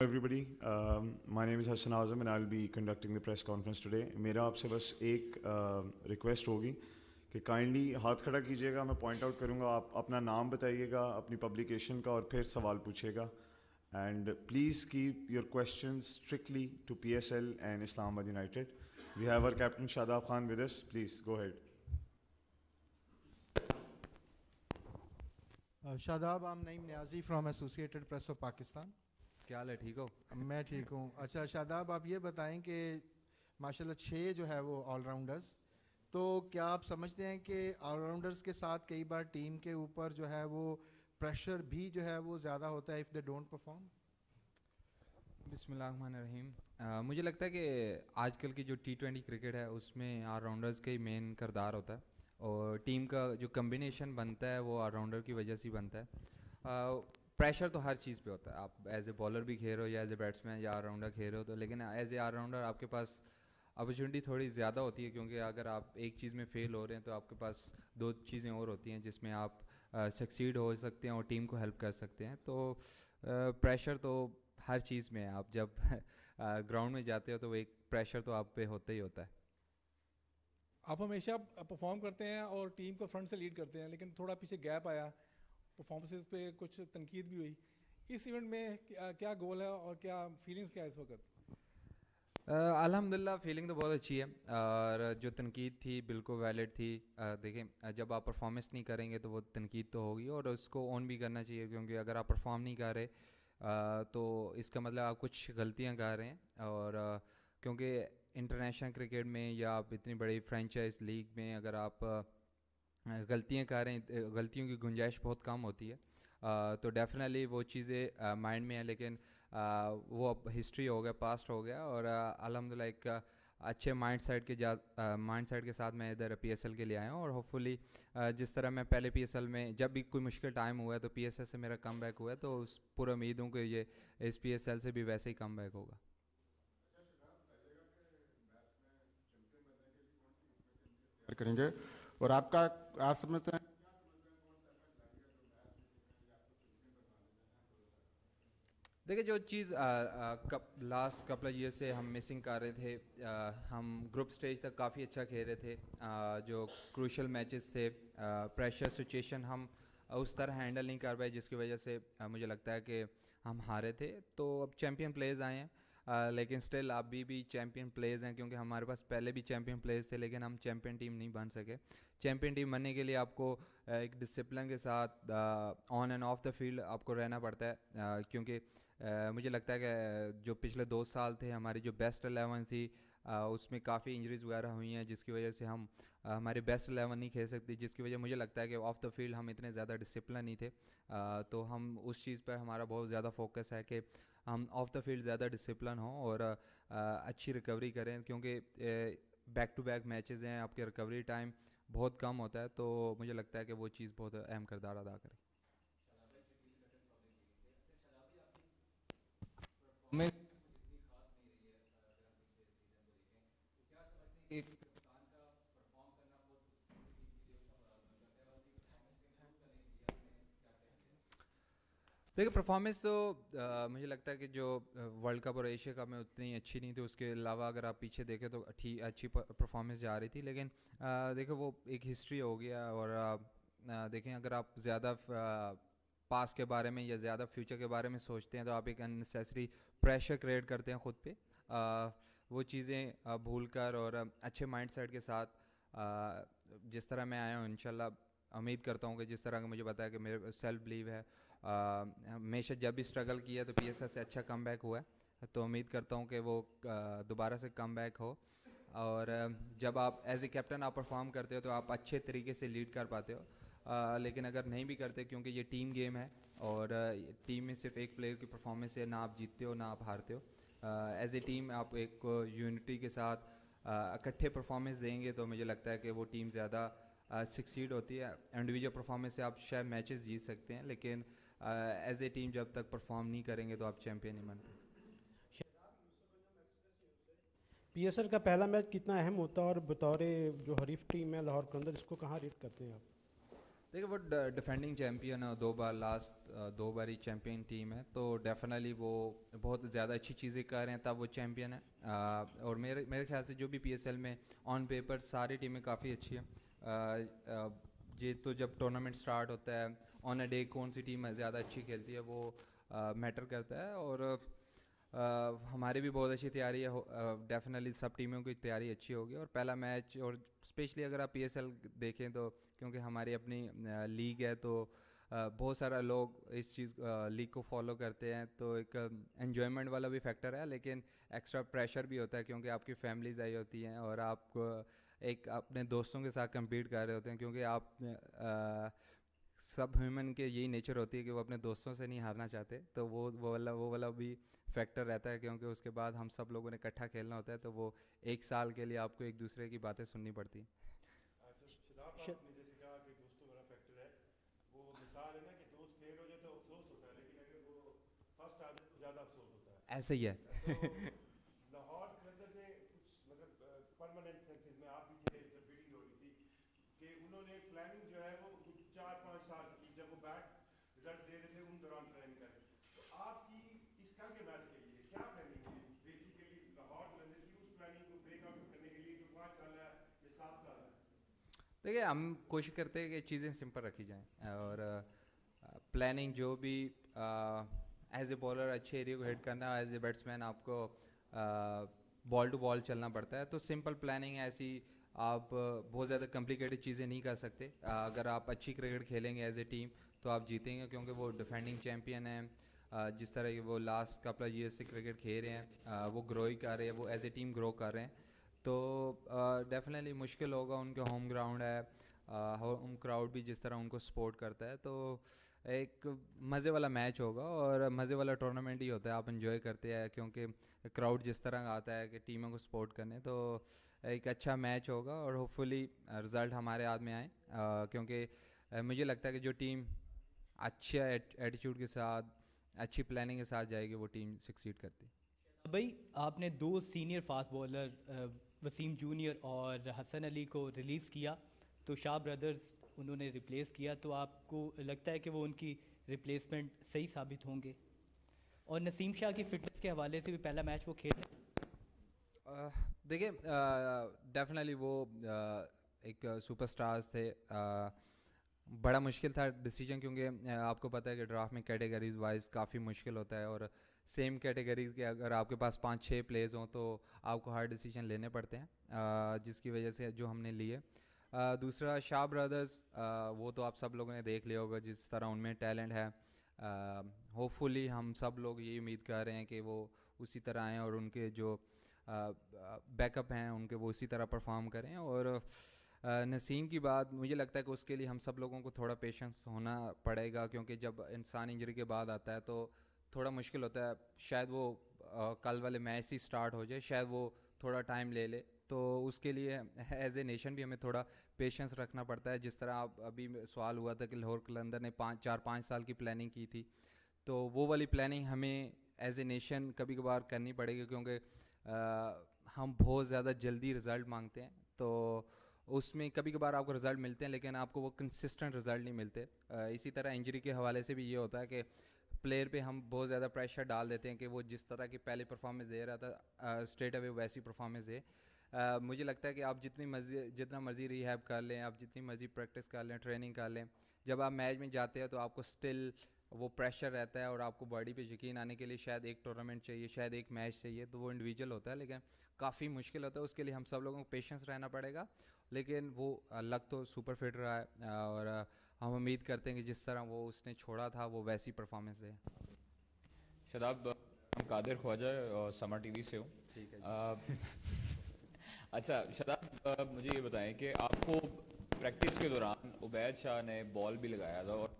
Everybody, my name is Hassan Azam and I'll be conducting the press conference today. मेरा आपसे बस एक request होगी कि काइंडली हाथ खड़ा कीजिएगा, मैं पॉइंट आउट करूँगा, आप अपना नाम बताइएगा, अपनी पब्लिकेशन का, और फिर सवाल पूछिएगा. And please keep your questions strictly to PSL and Islamabad United. We have our captain Shadab Khan with us. Please go ahead. Shadab, I am Naeem Niazi from Associated Press of Pakistan. क्या हाल है, ठीक हो? मैं ठीक हूँ. अच्छा शादाब, आप ये बताएं कि माशाल्लाह 6 जो है वो ऑलराउंडर्स, तो क्या आप समझते हैं कि ऑलराउंडर्स के साथ कई बार टीम के ऊपर जो है वो प्रेशर भी जो है वो ज़्यादा होता है इफ़ दे डोंट परफॉर्म? बिस्मिल्लाहिर्रहमानिर्रहीम. मुझे लगता है कि आजकल की जो T20 क्रिकेट है उसमें ऑलराउंडर्स का ही मेन किरदार होता है, और टीम का जो कम्बिनेशन बनता है वो ऑलराउंडर की वजह से ही बनता है. प्रेशर तो हर चीज़ पे होता है, आप एज ए बॉलर भी खेल रहे हो या एज ए बैट्समैन या ऑलराउंडर खेल रहे हो, तो लेकिन एज ए ऑलराउंडर आपके पास अपॉर्चुनिटी थोड़ी ज़्यादा होती है, क्योंकि अगर आप एक चीज़ में फ़ेल हो रहे हैं तो आपके पास 2 चीज़ें और होती हैं जिसमें आप सक्सीड हो सकते हैं और टीम को हेल्प कर सकते हैं. तो प्रेशर तो हर चीज़ में है. आप जब ग्राउंड में जाते हो तो एक प्रेशर तो आप पे होता ही होता है. आप हमेशा परफॉर्म करते हैं और टीम को फ्रंट से लीड करते हैं, लेकिन थोड़ा पीछे गैप आया, परफॉर्मेंसेस पे कुछ तनकीद भी हुई. इस इवेंट में क्या गोल है और क्या फीलिंग्स क्या है इस वक्त? अल्हम्दुलिल्लाह फीलिंग तो बहुत अच्छी है, और जो तनकीद थी बिल्कुल वैलिड थी. देखें, जब आप परफॉर्मेंस नहीं करेंगे तो वो तनकीद तो होगी, और उसको ऑन भी करना चाहिए, क्योंकि अगर आप परफॉर्म नहीं कर रहे तो इसका मतलब आप कुछ गलतियां कर रहे हैं. और क्योंकि इंटरनेशनल क्रिकेट में या आप इतनी बड़ी फ्रेंचाइज लीग में अगर आप गलतियां कर रहे हैं, गलतियों की गुंजाइश बहुत कम होती है. तो डेफिनेटली वो चीज़ें माइंड में है, लेकिन वो अब हिस्ट्री हो गया, पास्ट हो गया, और अल्हम्दुलिल्लाह एक अच्छे माइंड सेट के साथ मैं इधर PSL के लिए आया हूँ. और होपफुली जिस तरह मैं पहले PSL में जब भी कोई मुश्किल टाइम हुआ है तो PSL से मेरा कम बैक हुआ है, तो उस पूरा उम्मीद हूँ कि ये इस PSL से भी वैसे ही कम बैक होगा. करेंगे और आपका आप समझते हैं देखिए, जो चीज़ लास्ट कपल ईयर से हम मिसिंग कर रहे थे, हम ग्रुप स्टेज तक काफ़ी अच्छा खेल रहे थे. जो क्रूशल मैचेस थे, प्रेशर सिचुएशन हम उस तरह हैंडल नहीं कर पाए, जिसकी वजह से मुझे लगता है कि हम हारे थे. तो अब चैम्पियन प्लेयर्स आए हैं, लेकिन स्टिल अभी भी चैम्पियन प्लेयर्स हैं, क्योंकि हमारे पास पहले भी चैम्पियन प्लेयर्स थे, लेकिन हम चैम्पियन टीम नहीं बन सके. चैम्पियन टीम बनने के लिए आपको एक डिसिप्लिन के साथ on end of the field आपको रहना पड़ता है. क्योंकि मुझे लगता है कि जो पिछले 2 साल थे, हमारी जो बेस्ट 11 थी उसमें काफ़ी इंजरीज वगैरह हुई हैं, जिसकी वजह से हम हमारे बेस्ट 11 नहीं खेल सकते, जिसकी वजह मुझे लगता है कि ऑफ द फील्ड हम इतने ज़्यादा डिसिप्लिन नहीं थे. तो हम उस चीज़ पर हमारा बहुत ज़्यादा फोकस है कि हम ऑफ द फील्ड ज़्यादा डिसिप्लिन हों और अच्छी रिकवरी करें, क्योंकि बैक टू बैक मैचेस हैं, आपके रिकवरी टाइम बहुत कम होता है. तो मुझे लगता है कि वो चीज़ बहुत अहम किरदार अदा करे. देखिए, परफॉर्मेंस तो मुझे लगता है कि जो वर्ल्ड कप और एशिया कप में उतनी अच्छी नहीं थी. उसके अलावा अगर आप पीछे देखें तो अच्छी परफॉर्मेंस जा रही थी, लेकिन देखो वो एक हिस्ट्री हो गया. और देखें, अगर आप ज़्यादा पास के बारे में या ज़्यादा फ्यूचर के बारे में सोचते हैं तो आप एक अननेसेसरी प्रेशर क्रिएट करते हैं ख़ुद पे. वो चीज़ें भूल कर और अच्छे माइंड सेट के साथ जिस तरह मैं आया हूँ, इंशाल्लाह उम्मीद करता हूँ कि जिस तरह का मुझे बताया कि मेरे सेल्फ बिलीव है, हमेशा जब भी स्ट्रगल किया तो PSL से अच्छा कम बैक हुआ है. तो उम्मीद करता हूँ कि वो दोबारा से कम बैक हो. और जब आप एज ए कैप्टन आप परफॉर्म करते हो तो आप अच्छे तरीके से लीड कर पाते हो. लेकिन अगर नहीं भी करते, क्योंकि ये टीम गेम है और टीम में सिर्फ एक प्लेयर की परफॉर्मेंस से ना आप जीतते हो ना आप हारते हो. एज ए टीम आप एक यूनिटी के साथ इकट्ठे परफॉर्मेंस देंगे तो मुझे लगता है कि वो टीम ज़्यादा सक्सीड होती है. इंडिविजुअल परफॉर्मेंस से आप शायद मैचेस जीत सकते हैं, लेकिन एज ए टीम जब तक परफॉर्म नहीं करेंगे तो आप चैम्पियन नहीं बनते. PSL का पहला मैच कितना अहम होता है और बतौर जो हरीफ टीम है लाहौर कलंदर, इसको कहाँ रेट करते हैं आप? देखिए वो डिफेंडिंग चैम्पियन है, 2 बार लास्ट 2 बार ही चैम्पियन टीम है, तो डेफिनेटली वो बहुत ज़्यादा अच्छी चीज़ें कर रहे हैं तब वो चैम्पियन है। और मेरे ख्याल से जो भी PSL में ऑन पेपर सारी टीमें काफ़ी अच्छी हैं। ये तो जब टूर्नामेंट स्टार्ट होता है ऑन अ डे कौन सी टीम ज़्यादा अच्छी खेलती है वो मैटर करता है। और हमारी भी बहुत अच्छी तैयारी है, डेफिनेटली सब टीमों की तैयारी अच्छी होगी। और पहला मैच, और स्पेशली अगर आप PSL देखें तो क्योंकि हमारी अपनी लीग है तो बहुत सारा लोग इस चीज़ लीग को फॉलो करते हैं, तो एक एन्जॉयमेंट वाला भी फैक्टर है, लेकिन एक्स्ट्रा प्रेशर भी होता है क्योंकि आपकी फैमिलीज आई होती हैं और आप एक अपने दोस्तों के साथ compete कर रहे होते हैं, क्योंकि आप सब ह्यूमन के यही नेचर होती है कि वो अपने दोस्तों से नहीं हारना चाहते, तो वो वाला भी फैक्टर रहता है, क्योंकि उसके बाद हम सब लोगों ने इकट्ठा खेलना होता है, तो वो 1 साल के लिए आपको एक दूसरे की बातें सुननी पड़ती हैं। आपने जैसे कहा कि दोस्तों वाला फैक्टर है, वो मिसाल है ना कि दोस्त फेल हो जाए तो अफसोस होता है, लेकिन अगर वो फर्स्ट आ जाए तो ज़्यादा अफसोस होता है। ऐसे ही है। तो लाहौर कलंदर में कुछ मतलब परमानेंट सेंसेस में आप भी थे जब बीटिंग हो रही थी कि उन्होंने प्लानिंग जो है वो 4-5 साल की, जब वो बैट रिजल्ट दे रहे थे उन दौरान प्लानिंग करें। तो आपकी इस कल के मैच के लिए क्या प्लानिंग थी बेसिकली लाहौर कलंदर की, उस प्लानिंग को ब्रेकआउट करने के लिए जो 5 साल है या 7 साल है? देखिए हम कोशिश करते हैं कि चीज़ें सिंपल रखी जाएं और प्लानिंग जो भी एज ए बॉलर अच्छे एरिया को हिट करना, एज ए बैट्समैन आपको बॉल टू बॉल चलना पड़ता है, तो सिंपल प्लानिंग है ऐसी। आप बहुत ज़्यादा कॉम्प्लिकेटेड चीज़ें नहीं कर सकते। अगर आप अच्छी क्रिकेट खेलेंगे एज ए टीम तो आप जीतेंगे, क्योंकि वो डिफेंडिंग चैम्पियन है। जिस तरह की वो लास्ट कपल ईयर से क्रिकेट खेल रहे हैं, वो ग्रो ही कर रहे हैं, वो एज ए टीम ग्रो कर रहे हैं, तो डेफिनेटली मुश्किल होगा। उनके होम ग्राउंड है, होम क्राउड भी जिस तरह उनको सपोर्ट करता है, तो एक मज़े वाला मैच होगा और मज़े वाला टूर्नामेंट ही होता है। आप इन्जॉय करते हैं क्योंकि क्राउड जिस तरह का आता है कि टीमों को सपोर्ट करने, तो एक अच्छा मैच होगा और होपफुली रिज़ल्ट हमारे हाथ में आए, क्योंकि मुझे लगता है कि जो टीम अच्छे एटीट्यूड के साथ, अच्छी प्लानिंग के साथ जाएगी वो टीम सक्सीड करती। भाई आपने 2 senior fast bowler Wasim junior और हसन अली को रिलीज़ किया, तो शाह ब्रदर्स उन्होंने रिप्लेस किया, तो आपको लगता है कि वो उनकी रिप्लेसमेंट सही साबित होंगे? और नसीम शाह की फ़िटनेस के हवाले से भी पहला मैच वो खेल रहे हैं। देखिए डेफिनेटली वो एक सुपरस्टार्स थे। बड़ा मुश्किल था डिसीजन, क्योंकि आपको पता है कि ड्राफ्ट में कैटेगरीज वाइज काफ़ी मुश्किल होता है, और सेम कैटेगरीज के अगर आपके पास 5-6 प्लेयर्स हों तो आपको हार्ड डिसीजन लेने पड़ते हैं, जिसकी वजह से जो हमने लिए। दूसरा शाह ब्रदर्स, वो तो आप सब लोगों ने देख लिया होगा जिस तरह उनमें टैलेंट है। होपफुली हम सब लोग ये उम्मीद कर रहे हैं कि वो उसी तरह आएँ और उनके जो बैकअप हैं उनके वो उसी तरह परफॉर्म करें। और नसीम की बात, मुझे लगता है कि उसके लिए हम सब लोगों को थोड़ा पेशेंस होना पड़ेगा, क्योंकि जब इंसान इंजरी के बाद आता है तो थोड़ा मुश्किल होता है। शायद वो कल वाले मैच ही स्टार्ट हो जाए, शायद वो थोड़ा टाइम ले ले, तो उसके लिए एज ए नेशन भी हमें थोड़ा पेशेंस रखना पड़ता है। जिस तरह आप अभी सवाल हुआ था कि लाहौर कलंदर ने 4-5 साल की प्लानिंग की थी, तो वो वाली प्लानिंग हमें एज ए नेशन कभी कभार करनी पड़ेगी, क्योंकि हम बहुत ज़्यादा जल्दी रिज़ल्ट मांगते हैं, तो उसमें कभी कभार आपको रिज़ल्ट मिलते हैं लेकिन आपको वो कंसिस्टेंट रिज़ल्ट नहीं मिलते। इसी तरह इंजरी के हवाले से भी ये होता है कि प्लेयर पे हम बहुत ज़्यादा प्रेशर डाल देते हैं कि वो जिस तरह की पहले परफॉर्मेंस दे रहा था स्ट्रेट अवे वैसी परफॉर्मेंस दे। मुझे लगता है कि आप जितना मर्ज़ी रिहैब कर लें, आप जितनी मर्ज़ी प्रैक्टिस कर लें, ट्रेनिंग कर लें, जब आप मैच में जाते हैं तो आपको स्टिल वो प्रेशर रहता है और आपको बॉडी पे यकीन आने के लिए शायद एक टूर्नामेंट चाहिए, शायद एक मैच चाहिए, तो वो इंडिविजुअल होता है, लेकिन काफ़ी मुश्किल होता है। उसके लिए हम सब लोगों को पेशेंस रहना पड़ेगा, लेकिन वो लग तो सुपर फिट रहा है और हम उम्मीद करते हैं कि जिस तरह वो उसने छोड़ा था वो वैसी परफॉर्मेंस दे। शादाब, हम कादिर ख्वाजा और समर टीवी से हूँ। ठीक है। अच्छा शादाब, मुझे ये बताएं कि आपको प्रैक्टिस के दौरान उबैद शाह ने बॉल भी लगाया था और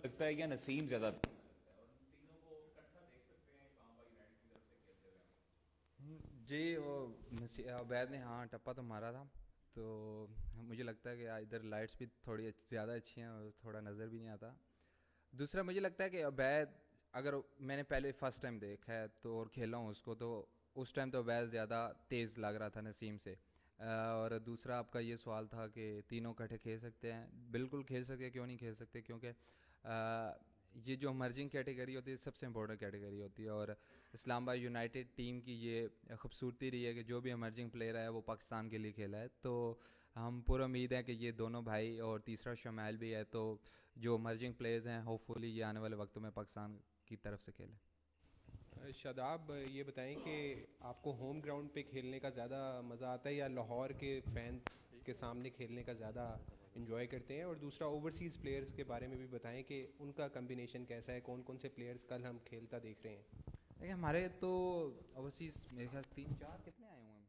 लगता है क्या नसीम ज़्यादा जी, वो उबैद ने हाँ टप्पा तो मारा था, तो मुझे लगता है कि इधर लाइट्स भी थोड़ी ज़्यादा अच्छी हैं और थोड़ा नज़र भी नहीं आता। दूसरा मुझे लगता है कि उबैद, अगर मैंने पहले फ़र्स्ट टाइम देखा है तो और खेला हूँ उसको, तो उस टाइम तो उबैद ज़्यादा तेज़ लग रहा था नसीम से, और दूसरा आपका ये सवाल था कि तीनों इकट्ठे खेल सकते हैं। बिल्कुल खेल सकते हैं, क्यों नहीं खेल सकते, क्योंकि ये जो इमर्जिंग कैटेगरी होती है सबसे इम्पोर्टेंट कैटेगरी होती है, और इस्लामाबाद यूनाइटेड टीम की ये खूबसूरती रही है कि जो भी इमर्जिंग प्लेयर है वो पाकिस्तान के लिए खेला है। तो हम पूरा उम्मीद है कि ये दोनों भाई और तीसरा शमाइल भी है, तो जो इमर्जिंग प्लेयर्स हैं होपफुली ये आने वाले वक्तों में पाकिस्तान की तरफ से खेलें। शादाब, ये बताएं कि आपको होम ग्राउंड पे खेलने का ज़्यादा मज़ा आता है या लाहौर के फैंस के सामने खेलने का ज़्यादा इन्जॉय करते हैं? और दूसरा, ओवरसीज़ प्लेयर्स के बारे में भी बताएं कि उनका कम्बिनेशन कैसा है, कौन कौन से प्लेयर्स कल हम खेलता देख रहे हैं? देखिए हमारे तो ओवरसीज़ मेरे ख्याल 3-4 कितने आए हुए हैं,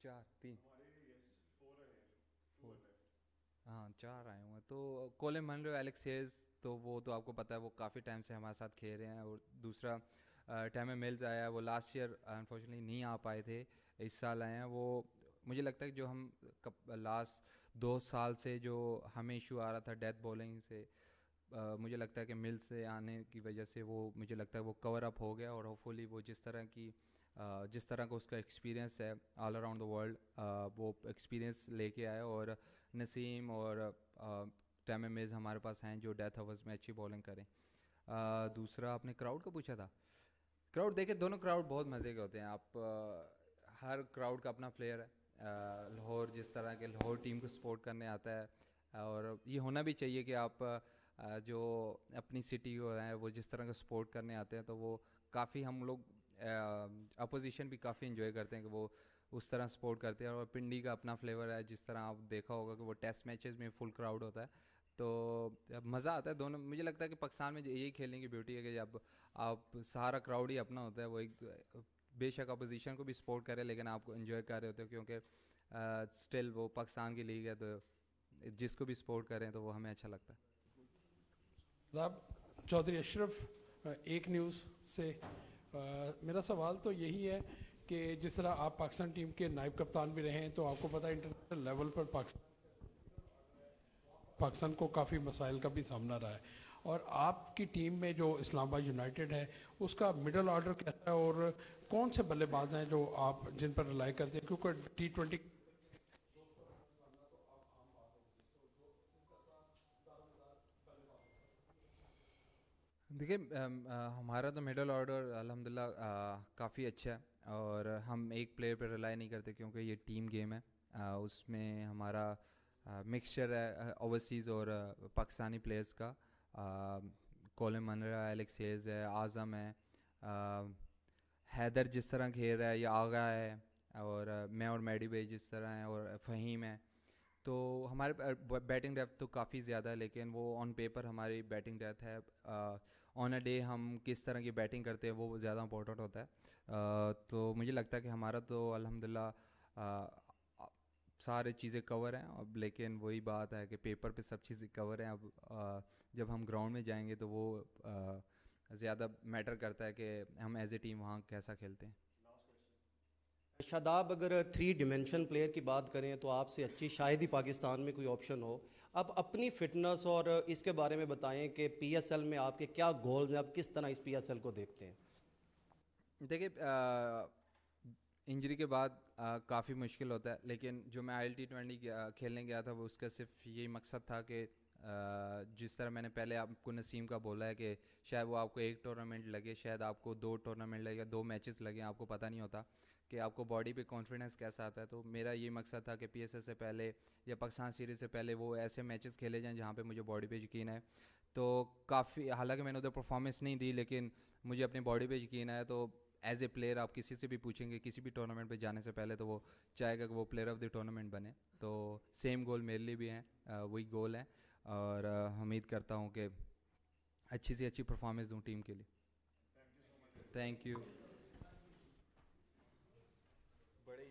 4-3 हाँ 4 आए हुए हैं। तो कोलिन मनरो, एलेक्स हेयर्स, तो वो तो आपको पता है वो काफ़ी टाइम से हमारे साथ खेल रहे हैं। और दूसरा टैमे मिल्स आया है, वो लास्ट ईयर अनफॉर्चुनेटली नहीं आ पाए थे, इस साल आए हैं। वो मुझे लगता है कि जो हम लास्ट 2 साल से जो हमें इशू आ रहा था डेथ बॉलिंग से, मुझे लगता है कि मिल से आने की वजह से वो मुझे लगता है वो कवर अप हो गया। और होपफुली वो जिस तरह का उसका एक्सपीरियंस है ऑल अराउंड द वर्ल्ड, वो एक्सपीरियंस लेके आए। और नसीम और टैमे मिल्स हमारे पास हैं जो डेथ ओवर्स में अच्छी बॉलिंग करें। दूसरा आपने क्राउड का पूछा था। क्राउड देखे, दोनों क्राउड बहुत मज़े के होते हैं। आप हर क्राउड का अपना फ्लेयर है। लाहौर जिस तरह के लाहौर टीम को सपोर्ट करने आता है, और ये होना भी चाहिए कि आप जो अपनी सिटी को हैं वो जिस तरह का सपोर्ट करने आते हैं, तो वो काफ़ी हम लोग अपोजिशन भी काफ़ी इन्जॉय करते हैं कि वो उस तरह सपोर्ट करते हैं। और पिंडी का अपना फ्लेवर है, जिस तरह आप देखा होगा कि वो टेस्ट मैचेस में फुल क्राउड होता है, तो मज़ा आता है दोनों। मुझे लगता है कि पाकिस्तान में यही खेलने की ब्यूटी है कि जब आप सारा क्राउड ही अपना होता है, वो एक बेशक अपोजिशन को भी सपोर्ट करे लेकिन आप इन्जॉय कर रहे होते हो, क्योंकि स्टिल वो पाकिस्तान की लीग है, तो जिसको भी सपोर्ट करें तो वो हमें अच्छा लगता है। चौधरी अशरफ, एक न्यूज़ से मेरा सवाल तो यही है कि जिस तरह आप पाकिस्तान टीम के नायब कप्तान भी रहे हैं, तो आपको पता है इंटरनेशनल लेवल पर पाकिस्तान को काफ़ी मसाइल का भी सामना रहा है, और आपकी टीम में जो इस्लामाबाद यूनाइटेड है उसका मिडल ऑर्डर कैसा है, और कौन से बल्लेबाज हैं जो आप जिन पर रिलाई करते हैं? क्योंकि T20 देखिए हमारा तो मिडल ऑर्डर अल्हम्दुलिल्लाह काफ़ी अच्छा है, और हम एक प्लेयर पर रिलाई नहीं करते क्योंकि ये टीम गेम है। उसमें हमारा मिक्सचर है ओवरसीज़ और पाकिस्तानी प्लेयर्स का। कोलिन मनरो, एलेक्स हेयर्स है, आज़म है, हैदर जिस तरह खेल रहा है, या आगा है, और मैं और मैडी भाई जिस तरह हैं, और फ़हीम है। तो हमारे बैटिंग डेप्थ तो काफ़ी ज़्यादा है, लेकिन वो ऑन पेपर हमारी बैटिंग डेप्थ है। ऑन अ डे हम किस तरह की बैटिंग करते हैं वो ज़्यादा इंपॉर्टेंट होता है। तो मुझे लगता है कि हमारा तो अल्हम्दुलिल्लाह सारी चीज़ें कवर हैं। अब लेकिन वही बात है कि पेपर पे सब चीज़ें कवर हैं। अब जब हम ग्राउंड में जाएंगे तो वो ज़्यादा मैटर करता है कि हम एज ए टीम वहाँ कैसा खेलते हैं। शादाब, अगर 3 डिमेंशन प्लेयर की बात करें तो आपसे अच्छी शायद ही पाकिस्तान में कोई ऑप्शन हो। अब अपनी फ़िटनेस और इसके बारे में बताएं कि PSL में आपके क्या गोल्स हैं, आप किस तरह इस PSL को देखते हैं? देखिए इंजरी के बाद काफ़ी मुश्किल होता है, लेकिन जो मैं ILT20 खेलने गया था वो उसका सिर्फ यही मकसद था कि जिस तरह मैंने पहले आपको नसीम का बोला है कि शायद वो आपको एक टूर्नामेंट लगे, शायद आपको 2 टूर्नामेंट लगे, 2 मैचेस लगे, आपको पता नहीं होता कि आपको बॉडी पे कॉन्फिडेंस कैसा आता है। तो मेरा ये मकसद था कि PSL से पहले या पाकिस्तान सीरीज़ से पहले वो ऐसे मैचेस खेले जाएं जहाँ पे मुझे बॉडी पे यकीन है। तो काफ़ी, हालांकि मैंने उधर परफॉर्मेंस नहीं दी, लेकिन मुझे अपनी बॉडी पे यकीन है। तो एज ए प्लेयर आप किसी से भी पूछेंगे किसी भी टूर्नामेंट पे जाने से पहले, तो वो चाहेगा कि वो प्लेयर ऑफ द टूर्नामेंट बने। तो सेम गोल मेरे लिए भी हैं, वही गोल है, और उम्मीद करता हूँ कि अच्छी से अच्छी परफॉर्मेंस दूँ टीम के लिए। Thank you. बड़े